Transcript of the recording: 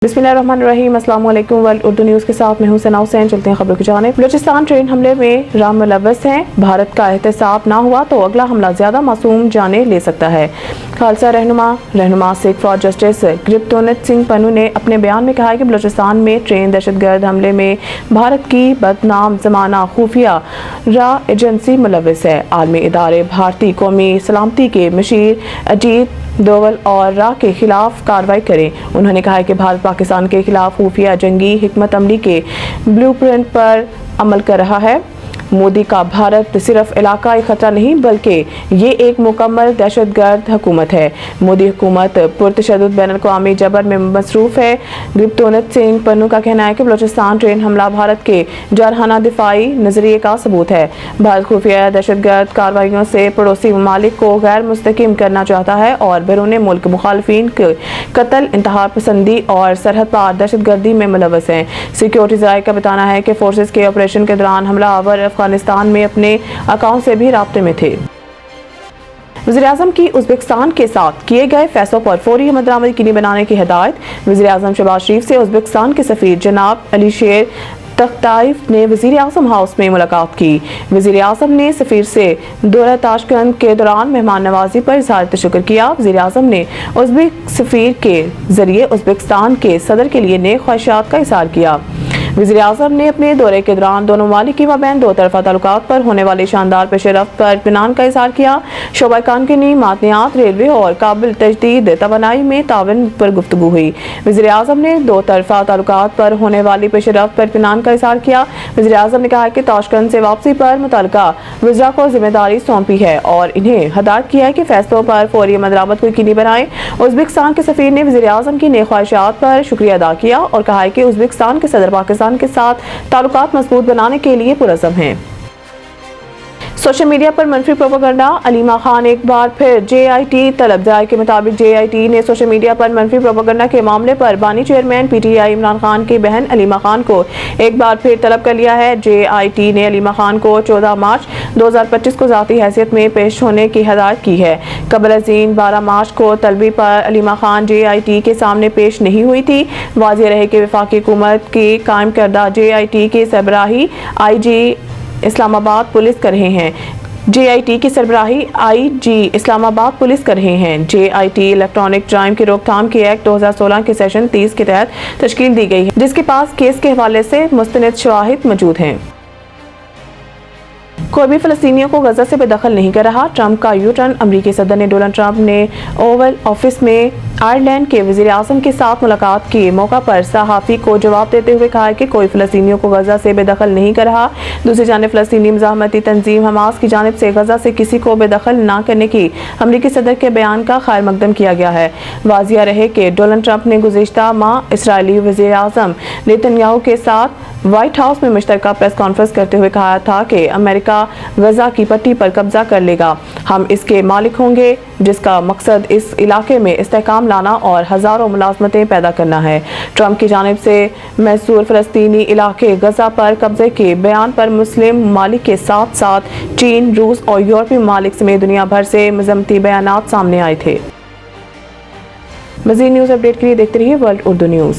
बिस्मिल्लाहिर्रहमानिर्रहीम, अस्सलाम वालेकुम। वर्ल्ड उर्दू न्यूज़ के साथ मैं हूं सना हुसैन। चलते हैं खबरों की जानिब। बलूचिस्तान ट्रेन हमले में राम मुलव्वस हैं। भारत का एहतसाब ना हुआ तो अगला हमला ज्यादा मासूम जाने ले सकता है। खालसा रहनुमा सिख फॉर जस्टिस गिरप्तोनत सिंह पन्नू ने अपने बयान में कहा है कि बलूचिस्तान में ट्रेन दहशतगर्द हमले में भारत की बदनाम जमाना खुफिया रा एजेंसी मुलव्वस है। आलमी इदारे भारतीय कौमी सलामती के मशीर अजीत दोवल और रा के खिलाफ कार्रवाई करें। उन्होंने कहा कि भारत पाकिस्तान के खिलाफ खुफिया जंगी हिकमत अमली के ब्लूप्रिंट पर अमल कर रहा है। मोदी का भारत सिर्फ इलाकाई खतरा नहीं बल्कि ये एक मुकम्मल दहशतगर्द हुकूमत है। मोदी हुकूमत पुरतशद्दुद बैनुल-अक़वामी जबर में मसरूफ है। गिरप्तोनत सिंह पन्नू का कहना है कि बलूचिस्तान ट्रेन हमला भारत के जारहाना दिफाई नजरिए का सबूत है। भारत खुफिया दहशतगर्द कार्रवाइयों से पड़ोसी ममालिक को गैर मुस्तकिम करना चाहता है और बैरून मुल्क मुखालफिन के कत्ल, इंतहा पसंदी और सरहद पार दहशतगर्दी में मुलव्वस हैं। सिक्योरिटी ज़राए का बताना है कि फोर्सेस के ऑपरेशन के दौरान हमलावर अफगानिस्तान में अपने अकाउंट से भी राब्ते में थे। वज़ीर-ए-आज़म की उज़्बेकिस्तान के साथ किए गए फैसलों पर फौरी अमल यकीनी बनाने की हिदायत। वज़ीर-ए-आज़म शहबाज शरीफ से उज़्बेकिस्तान के सफ़ीर जनाब अलीशेर तख्ताइफ ने वज़ीर-ए-आज़म हाउस में मुलाकात की। वज़ीर-ए-आज़म ने सफ़ीर से दौरा ताशकंद के दौरान मेहमान नवाजी पर इज़हार तशक्कुर किया। वज़ीर-ए-आज़म ने उज़्बेक सफ़ीर के जरिए उज़्बेकिस्तान के सदर के लिए नेक ख्वाहिशात का इज़हार किया। वज़ीर-ए-आज़म ने अपने दौरे के दौरान दोनों ममालिक के माबैन दो तरफ़ा ताल्लुकात पर होने वाले शानदार पेशरफ्त पर इत्मीनान का इज़हार किया। शोबा कानूनी, मादनियात, रेलवे और काबिल तजदीद तवानाई में ताउन पर गुफ्तगू हुई। वज़ीर-ए-आज़म ने दो तरफ़ा ताल्लुकात पर होने वाली पेशरफ्त पर इत्मीनान का इज़हार किया। वज़ीर-ए-आज़म ने कहा कि ताशकंद से वापसी पर मुतल्लिका वज़रा को जिम्मेदारी सौंपी है और इन्हें हदायत किया है कि फैसलों पर फौरी अमल को यकीनी बनाएं। उज़्बेकिस्तान के सफ़ीर ने वज़ीर-ए-आज़म की नेक ख्वाहिशात पर शुक्रिया अदा किया और कहा है कि उज़्बेकिस्तान के सदर पाकिस्तान के साथ ताल्लुकात मजबूत बनाने के लिए पुरअज़्म हैं। सोशल मीडिया पर मनफी प्रोपेगेंडा। अलीमा खान एक बार फिर JIT तलब। ज़राए के मुताबिक JIT ने सोशल मीडिया पर मनफी प्रोपेगेंडा के मामले पर बानी चेयरमैन PTI इमरान खान की बहन अलीमा खान को एक बार फिर तलब कर लिया है। JIT ने अलीमा खान को 14 मार्च 2025 को ज़ाती हैसियत में पेश होने की हिदायत की है। कबल अज़ीं 12 मार्च को तलबी पर अलीमा खान JIT के सामने पेश नहीं हुई थी। वाज़ेह रहे कि वफाकी हुकूमत की कायम करदा JIT के सरबराही IG इस्लामाबाद पुलिस कर रहे हैं। JIT की सरबराही IG इस्लामाबाद पुलिस कर रहे हैं। JIT इलेक्ट्रॉनिक क्राइम की रोकथाम के एक्ट 2016 के सेशन 30 के तहत तश्कील दी गई है, जिसके पास केस के हवाले से मुस्तनद शवाहिद मौजूद हैं। कोई भी फ़लस्तीनियों को गजा से बेदखल नहीं कर रहा। ट्रंप का यू टर्न। अमरीकी सदर ने डोनाल्ड ट्रंप ने ओवल ऑफिस में आयरलैंड के वज़ीर-ए-आज़म के साथ मुलाकात के मौका पर सहाफ़ी को जवाब देते हुए कहा कि कोई फ़लस्तीनियों को गजा से बेदखल नहीं कर रहा। दूसरी जानिब फ़लस्तीनी मज़ाहमती तंजीम हमास की जानिब से गजा से किसी को बेदखल न करने की अमरीकी सदर के बयान का खैर मकदम किया गया है। वाज़िया रहे कि डोनाल्ड ट्रंप ने गुज़िश्ता माह इसराइली वज़ीर-ए-आज़म नेतन्याहू के साथ व्हाइट हाउस में मुश्तरका प्रेस कॉन्फ्रेंस करते हुए कहा था कि अमेरिका गजा की पट्टी पर कब्जा कर लेगा। हम इसके मालिक होंगे, जिसका मकसद इस इलाके में इस्तेहकाम लाना और हज़ारों मुलाजमतें पैदा करना है। ट्रंप की जानिब से मैसूर फ़लस्तीनी इलाके गजा पर कब्जे के बयान पर मुस्लिम ममालिक के साथ साथ चीन, रूस और यूरोपीय ममालिक समेत दुनिया भर से मज़म्मती बयानात सामने आए थे। मज़ीद न्यूज़ अपडेट के लिए देखते रहिए वर्ल्ड उर्दू न्यूज़।